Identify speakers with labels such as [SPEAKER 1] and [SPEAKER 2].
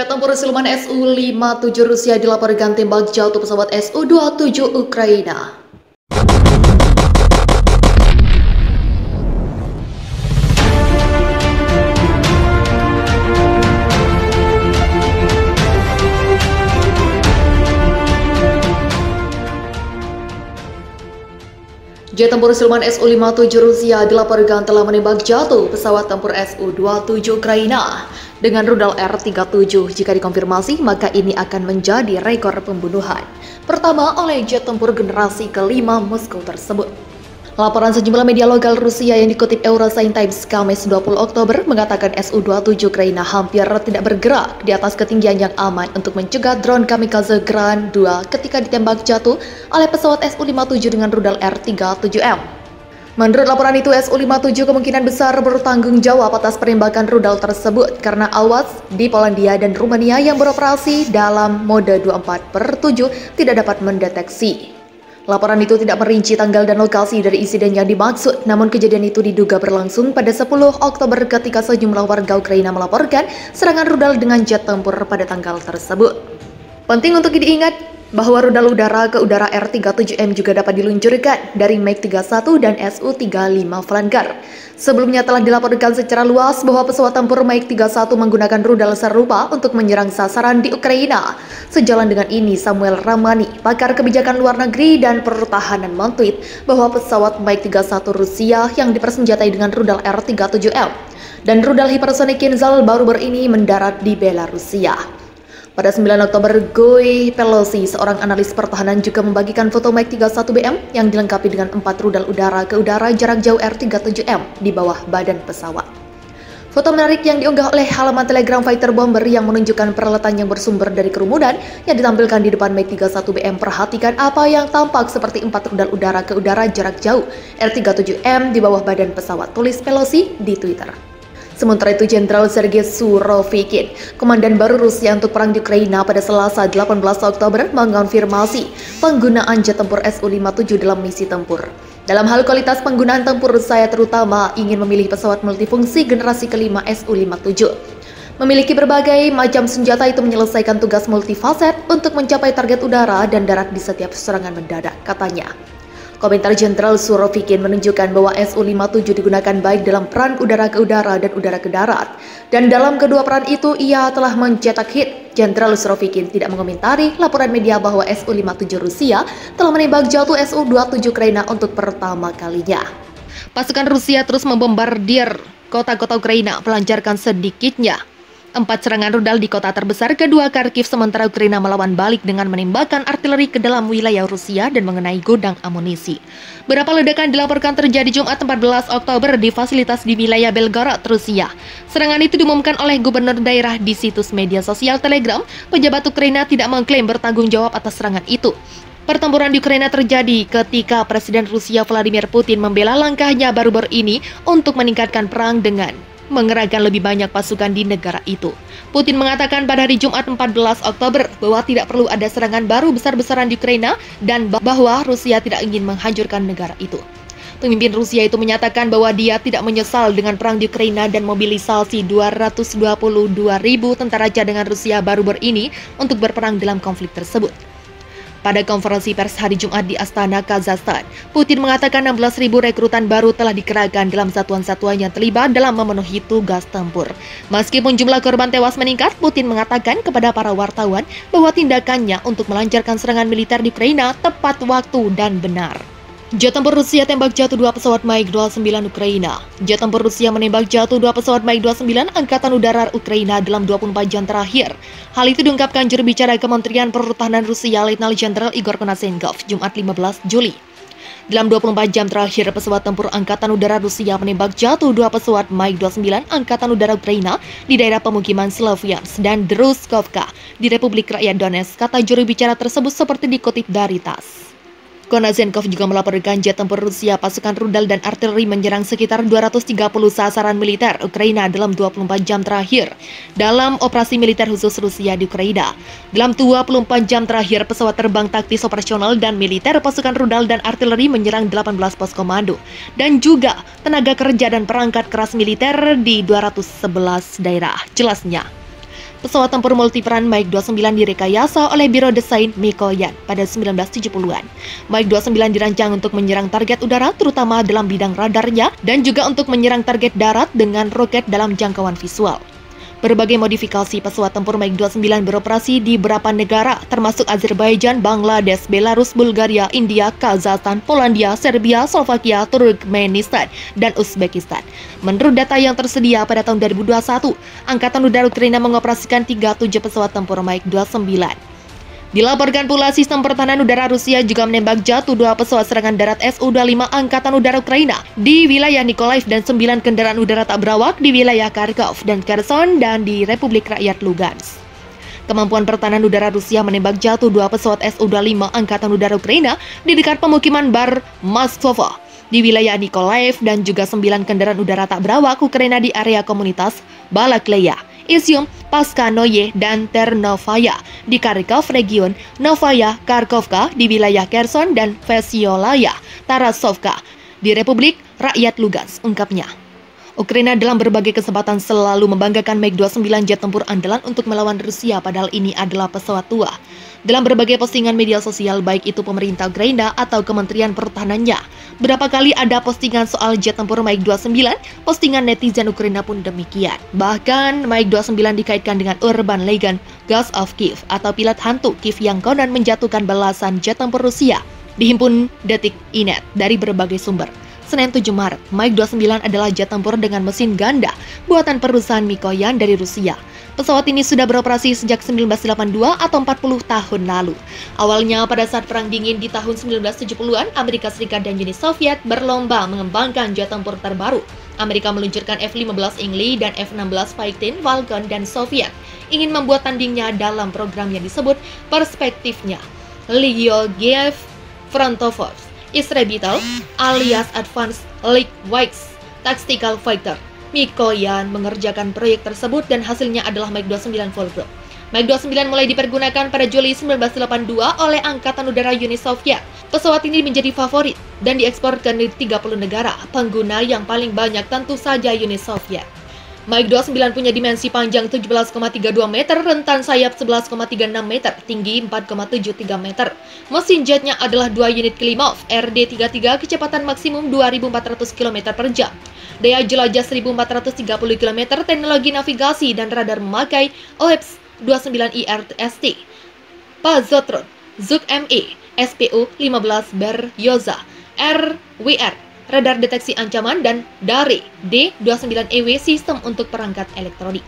[SPEAKER 1] Jet tempur siluman Su-57 Rusia dilaporkan tembak jatuh pesawat Su-27 Ukraina. Jet tempur siluman Su-57 Rusia dilaporkan telah menembak jatuh pesawat tempur Su-27 Ukraina dengan rudal R-37. Jika dikonfirmasi, maka ini akan menjadi rekor pembunuhan pertama oleh jet tempur generasi kelima Moskow tersebut. Laporan sejumlah media lokal Rusia yang dikutip Eurasia Times Kamis 20 Oktober mengatakan Su-27 Ukraina hampir tidak bergerak di atas ketinggian yang aman untuk mencegah drone kamikaze Grad 2 ketika ditembak jatuh oleh pesawat Su-57 dengan rudal R-37M. Menurut laporan itu, Su-57 kemungkinan besar bertanggung jawab atas penembakan rudal tersebut karena awas di Polandia dan Rumania yang beroperasi dalam mode 24/7 tidak dapat mendeteksi. Laporan itu tidak merinci tanggal dan lokasi dari insiden yang dimaksud, namun kejadian itu diduga berlangsung pada 10 Oktober ketika sejumlah warga Ukraina melaporkan serangan rudal dengan jet tempur pada tanggal tersebut. Penting untuk diingat bahwa rudal udara ke udara R-37M juga dapat diluncurkan dari MiG-31 dan Su-35 Flanker. Sebelumnya telah dilaporkan secara luas bahwa pesawat tempur MiG-31 menggunakan rudal serupa untuk menyerang sasaran di Ukraina. Sejalan dengan ini, Samuel Ramani, pakar kebijakan luar negeri dan pertahanan, mentweet bahwa pesawat MiG-31 Rusia yang dipersenjatai dengan rudal R-37M dan rudal hipersonik Kinzhal baru ini mendarat di Belarusia. Pada 9 Oktober, Guy Pelosi, seorang analis pertahanan, juga membagikan foto MiG-31BM yang dilengkapi dengan 4 rudal udara ke udara jarak jauh R-37M di bawah badan pesawat. Foto menarik yang diunggah oleh halaman Telegram Fighter Bomber yang menunjukkan peralatan yang bersumber dari kerumunan yang ditampilkan di depan MiG-31BM. Perhatikan apa yang tampak seperti 4 rudal udara ke udara jarak jauh R-37M di bawah badan pesawat, tulis Pelosi di Twitter. Sementara itu, Jenderal Sergei Surovikin, komandan baru Rusia untuk perang di Ukraina, pada Selasa 18 Oktober mengonfirmasi penggunaan jet tempur Su-57 dalam misi tempur. Dalam hal kualitas penggunaan tempur, saya terutama ingin memilih pesawat multifungsi generasi kelima Su-57. Memiliki berbagai macam senjata, itu menyelesaikan tugas multifaset untuk mencapai target udara dan darat di setiap serangan mendadak, katanya. Komentar Jenderal Surovikin menunjukkan bahwa Su-57 digunakan baik dalam peran udara ke udara dan udara ke darat. Dan dalam kedua peran itu, ia telah mencetak hit. Jenderal Surovikin tidak mengomentari laporan media bahwa Su-57 Rusia telah menembak jatuh Su-27 Ukraina untuk pertama kalinya. Pasukan Rusia terus membombardir kota-kota Ukraina, melancarkan sedikitnya 4 serangan rudal di kota terbesar kedua, Kharkiv, sementara Ukraina melawan balik dengan menembakkan artileri ke dalam wilayah Rusia dan mengenai gudang amunisi. Beberapa ledakan dilaporkan terjadi Jumat 14 Oktober di fasilitas di wilayah Belgorod, Rusia. Serangan itu diumumkan oleh gubernur daerah di situs media sosial Telegram. Pejabat Ukraina tidak mengklaim bertanggung jawab atas serangan itu. Pertempuran di Ukraina terjadi ketika Presiden Rusia Vladimir Putin membela langkahnya baru-baru ini untuk meningkatkan perang dengan mengerahkan lebih banyak pasukan di negara itu. Putin mengatakan pada hari Jumat 14 Oktober bahwa tidak perlu ada serangan baru besar-besaran di Ukraina dan bahwa Rusia tidak ingin menghancurkan negara itu. Pemimpin Rusia itu menyatakan bahwa dia tidak menyesal dengan perang di Ukraina dan mobilisasi 222.000 tentara cadangan Rusia baru-baru ini untuk berperang dalam konflik tersebut. Pada konferensi pers hari Jumat di Astana, Kazakhstan, Putin mengatakan 16.000 rekrutan baru telah dikerahkan dalam satuan-satuan yang terlibat dalam memenuhi tugas tempur. Meskipun jumlah korban tewas meningkat, Putin mengatakan kepada para wartawan bahwa tindakannya untuk melancarkan serangan militer di Ukraina tepat waktu dan benar. Jet tempur Rusia tembak jatuh 2 pesawat MiG-29 Ukraina. Jet tempur Rusia menembak jatuh 2 pesawat MiG-29 Angkatan Udara Ukraina dalam 24 jam terakhir. Hal itu diungkapkan juru bicara Kementerian Pertahanan Rusia, Letnan Jenderal Igor Konashenkov, Jumat 15 Juli. Dalam 24 jam terakhir, pesawat tempur Angkatan Udara Rusia menembak jatuh 2 pesawat MiG-29 Angkatan Udara Ukraina di daerah pemukiman Sloviansk dan Druzhkovka di Republik Rakyat Donetsk, kata juru bicara tersebut seperti dikutip dari TASS. Konashenkov juga melaporkan jet tempur Rusia, pasukan rudal dan artileri menyerang sekitar 230 sasaran militer Ukraina dalam 24 jam terakhir dalam operasi militer khusus Rusia di Ukraina. Dalam 24 jam terakhir, pesawat terbang taktis operasional dan militer, pasukan rudal dan artileri menyerang 18 pos komando dan juga tenaga kerja dan perangkat keras militer di 211 daerah, jelasnya. Pesawat tempur multiperan MiG-29 direkayasa oleh Biro Desain Mikoyan pada 1970-an. MiG-29 dirancang untuk menyerang target udara terutama dalam bidang radarnya dan juga untuk menyerang target darat dengan roket dalam jangkauan visual. Berbagai modifikasi pesawat tempur MiG-29 beroperasi di beberapa negara, termasuk Azerbaijan, Bangladesh, Belarus, Bulgaria, India, Kazakhstan, Polandia, Serbia, Slovakia, Turkmenistan, dan Uzbekistan. Menurut data yang tersedia pada tahun 2021, Angkatan Udara Ukraina mengoperasikan 37 pesawat tempur MiG-29. Dilaporkan pula sistem pertahanan udara Rusia juga menembak jatuh 2 pesawat serangan darat Su-25 Angkatan Udara Ukraina di wilayah Mykolaiv dan 9 kendaraan udara tak berawak di wilayah Kharkov dan Kherson dan di Republik Rakyat Lugansk. Kemampuan pertahanan udara Rusia menembak jatuh 2 pesawat Su-25 Angkatan Udara Ukraina di dekat pemukiman Bar Moskova di wilayah Mykolaiv dan juga 9 kendaraan udara tak berawak Ukraina di area komunitas Balakleya, Izium, Paskanoye, dan Ternovaya di Kharkov region Novaya Kharkovka di wilayah Kherson dan Vesiolaya, Tarasovka di Republik Rakyat Lugansk, ungkapnya. Ukraina dalam berbagai kesempatan selalu membanggakan MiG-29 jet tempur andalan untuk melawan Rusia, padahal ini adalah pesawat tua. Dalam berbagai postingan media sosial, baik itu pemerintah Ukraina atau Kementerian Pertahanannya, berapa kali ada postingan soal jet tempur MiG-29, postingan netizen Ukraina pun demikian. Bahkan MiG-29 dikaitkan dengan urban legend Ghost of Kiev atau pilot hantu Kiev yang konon menjatuhkan belasan jet tempur Rusia. Dihimpun Detik.net dari berbagai sumber. Senin 7 Maret, MiG-29 adalah jet tempur dengan mesin ganda buatan perusahaan Mikoyan dari Rusia. Pesawat ini sudah beroperasi sejak 1982 atau 40 tahun lalu. Awalnya pada saat Perang Dingin di tahun 1970-an, Amerika Serikat dan Uni Soviet berlomba mengembangkan jet tempur terbaru. Amerika meluncurkan F-15 Ingli dan F-16 Fighting Falcon dan Soviet ingin membuat tandingnya dalam program yang disebut Perspektifnya. Leogev Frontovov Istrebital alias Advanced Light Tactical Fighter. Mikoyan mengerjakan proyek tersebut dan hasilnya adalah MiG-29 Volgograd. MiG-29 mulai dipergunakan pada Juli 1982 oleh Angkatan Udara Uni Soviet. Pesawat ini menjadi favorit dan diekspor ke 30 negara. Pengguna yang paling banyak tentu saja Uni Soviet. MiG-29 punya dimensi panjang 17,32 meter, rentan sayap 11,36 meter, tinggi 4,73 meter. Mesin jetnya adalah 2 unit Klimov RD-33 kecepatan maksimum 2.400 km per jam. Daya jelajah 1.430 km, teknologi navigasi dan radar memakai OEPS 29IRST, Pazotron, Zuk ME, SPU-15 Beryoza, RWR, radar deteksi ancaman, dan DARE D29EW sistem untuk perangkat elektronik.